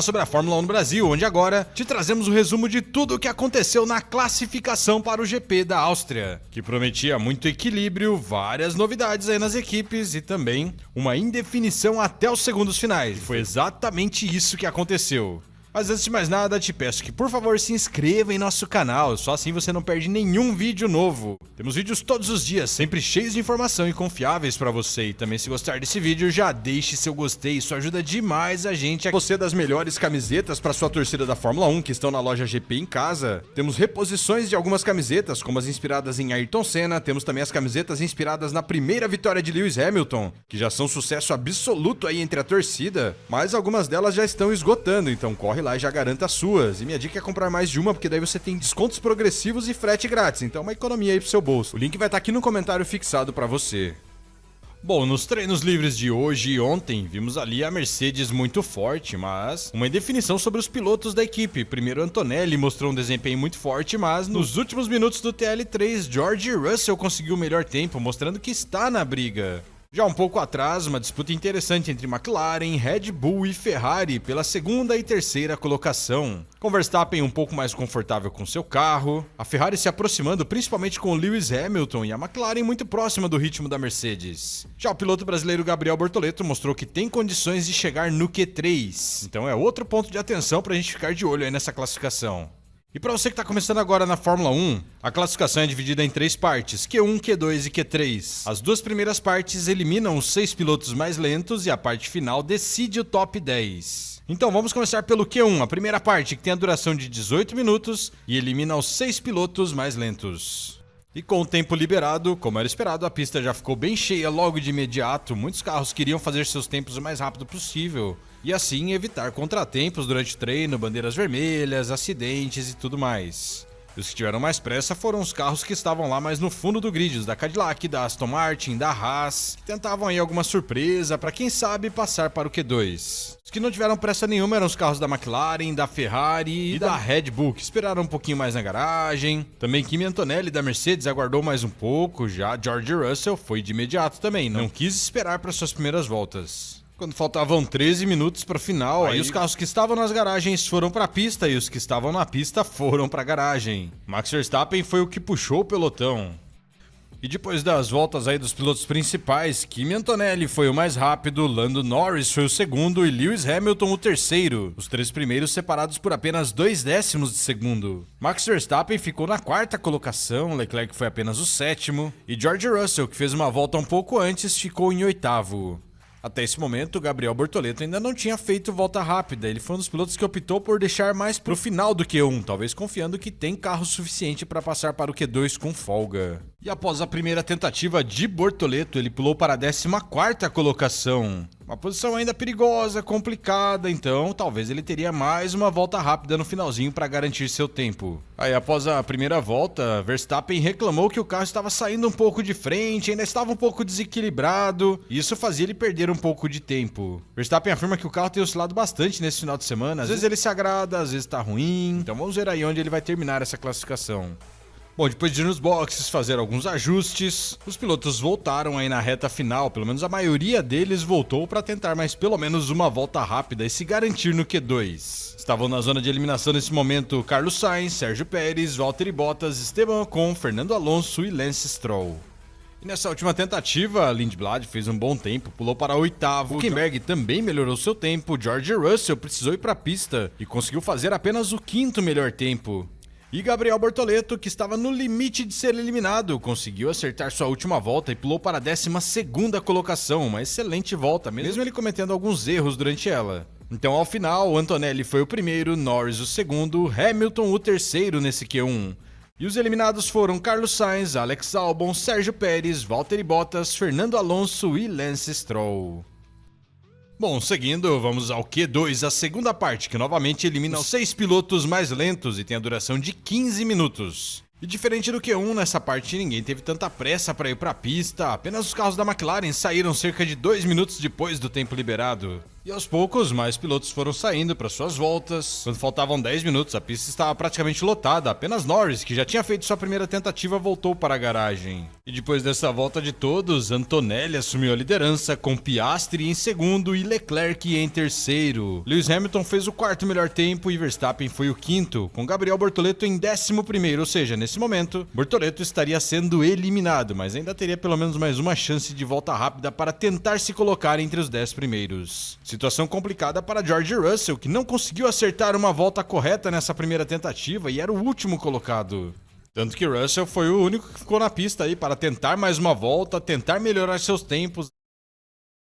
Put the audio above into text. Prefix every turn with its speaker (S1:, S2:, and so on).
S1: Sobre a Fórmula 1 no Brasil, onde agora te trazemos o resumo de tudo o que aconteceu na classificação para o GP da Áustria, que prometia muito equilíbrio, várias novidades aí nas equipes e também uma indefinição até os segundos finais. Foi exatamente isso que aconteceu. Mas antes de mais nada, te peço que por favor se inscreva em nosso canal, só assim você não perde nenhum vídeo novo. Temos vídeos todos os dias, sempre cheios de informação e confiáveis pra você. E também se gostar desse vídeo, já deixe seu gostei, isso ajuda demais a gente. Você das melhores camisetas pra sua torcida da Fórmula 1 que estão na loja GP em casa. Temos reposições de algumas camisetas, como as inspiradas em Ayrton Senna. Temos também as camisetas inspiradas na primeira vitória de Lewis Hamilton, que já são sucesso absoluto aí entre a torcida. Mas algumas delas já estão esgotando, então corre lá e já garanta as suas. E minha dica é comprar mais de uma, porque daí você tem descontos progressivos e frete grátis. Então uma economia aí pro seu bolso. O link vai estar aqui no comentário fixado pra você. Bom, nos treinos livres de hoje e ontem, vimos ali a Mercedes muito forte, mas uma indefinição sobre os pilotos da equipe. Primeiro Antonelli mostrou um desempenho muito forte, mas nos últimos minutos do TL3, George Russell conseguiu o melhor tempo, mostrando que está na briga. Já um pouco atrás, uma disputa interessante entre McLaren, Red Bull e Ferrari pela segunda e terceira colocação. Com Verstappen um pouco mais confortável com seu carro, a Ferrari se aproximando principalmente com Lewis Hamilton e a McLaren muito próxima do ritmo da Mercedes. Já o piloto brasileiro Gabriel Bortoleto mostrou que tem condições de chegar no Q3, então é outro ponto de atenção pra gente ficar de olho aí nessa classificação. E para você que está começando agora na Fórmula 1, a classificação é dividida em 3 partes, Q1, Q2 e Q3. As 2 primeiras partes eliminam os 6 pilotos mais lentos e a parte final decide o top 10. Então vamos começar pelo Q1, a primeira parte, que tem a duração de 18 minutos e elimina os 6 pilotos mais lentos. E com o tempo liberado, como era esperado, a pista já ficou bem cheia logo de imediato. Muitos carros queriam fazer seus tempos o mais rápido possível e assim evitar contratempos durante o treino, bandeiras vermelhas, acidentes e tudo mais. E os que tiveram mais pressa foram os carros que estavam lá mais no fundo do grid, os da Cadillac, da Aston Martin, da Haas, que tentavam aí alguma surpresa para quem sabe passar para o Q2. Os que não tiveram pressa nenhuma eram os carros da McLaren, da Ferrari e da Red Bull, que esperaram um pouquinho mais na garagem. Também Kimi Antonelli da Mercedes aguardou mais um pouco, já George Russell foi de imediato também, não quis esperar para suas primeiras voltas. Quando faltavam 13 minutos para o final, aí os carros que estavam nas garagens foram para a pista e os que estavam na pista foram para a garagem. Max Verstappen foi o que puxou o pelotão. E depois das voltas aí dos pilotos principais, Kimi Antonelli foi o mais rápido, Lando Norris foi o segundo e Lewis Hamilton o terceiro. Os 3 primeiros separados por apenas 2 décimos de segundo. Max Verstappen ficou na 4ª colocação, Leclerc foi apenas o 7º e George Russell, que fez uma volta um pouco antes, ficou em 8º. Até esse momento, Gabriel Bortoleto ainda não tinha feito volta rápida, ele foi um dos pilotos que optou por deixar mais pro final do Q1, talvez confiando que tem carro suficiente para passar para o Q2 com folga. E após a primeira tentativa de Bortoleto, ele pulou para a 14ª colocação. Uma posição ainda perigosa, complicada, então talvez ele teria mais uma volta rápida no finalzinho para garantir seu tempo. Aí após a primeira volta, Verstappen reclamou que o carro estava saindo um pouco de frente, ainda estava um pouco desequilibrado, e isso fazia ele perder um pouco de tempo. Verstappen afirma que o carro tem oscilado bastante nesse final de semana, às vezes ele se agrada, às vezes está ruim, então vamos ver aí onde ele vai terminar essa classificação. Bom, depois de ir nos boxes fazer alguns ajustes, os pilotos voltaram aí na reta final, pelo menos a maioria deles voltou para tentar mais pelo menos uma volta rápida e se garantir no Q2. Estavam na zona de eliminação nesse momento Carlos Sainz, Sérgio Pérez, Valtteri Bottas, Esteban Ocon, Fernando Alonso e Lance Stroll. E nessa última tentativa, Lindblad fez um bom tempo, pulou para 8º, Hülkenberg também melhorou seu tempo, George Russell precisou ir para a pista e conseguiu fazer apenas o 5º melhor tempo. E Gabriel Bortoleto, que estava no limite de ser eliminado, conseguiu acertar sua última volta e pulou para a 12ª colocação, uma excelente volta, mesmo ele cometendo alguns erros durante ela. Então ao final, Antonelli foi o primeiro, Norris o segundo, Hamilton o terceiro nesse Q1. E os eliminados foram Carlos Sainz, Alex Albon, Sérgio Pérez, Valtteri Bottas, Fernando Alonso e Lance Stroll. Bom, seguindo, vamos ao Q2, a segunda parte, que novamente elimina os 6 pilotos mais lentos e tem a duração de 15 minutos. E diferente do Q1, nessa parte ninguém teve tanta pressa para ir para a pista, apenas os carros da McLaren saíram cerca de 2 minutos depois do tempo liberado. E aos poucos, mais pilotos foram saindo para suas voltas. Quando faltavam 10 minutos, a pista estava praticamente lotada. Apenas Norris, que já tinha feito sua primeira tentativa, voltou para a garagem. E depois dessa volta de todos, Antonelli assumiu a liderança, com Piastri em segundo e Leclerc em terceiro. Lewis Hamilton fez o quarto melhor tempo e Verstappen foi o quinto, com Gabriel Bortoleto em 11º, ou seja, nesse momento, Bortoleto estaria sendo eliminado, mas ainda teria pelo menos mais uma chance de volta rápida para tentar se colocar entre os 10 primeiros. Situação complicada para George Russell, que não conseguiu acertar uma volta correta nessa primeira tentativa e era o último colocado. Tanto que Russell foi o único que ficou na pista aí para tentar mais uma volta, tentar melhorar seus tempos.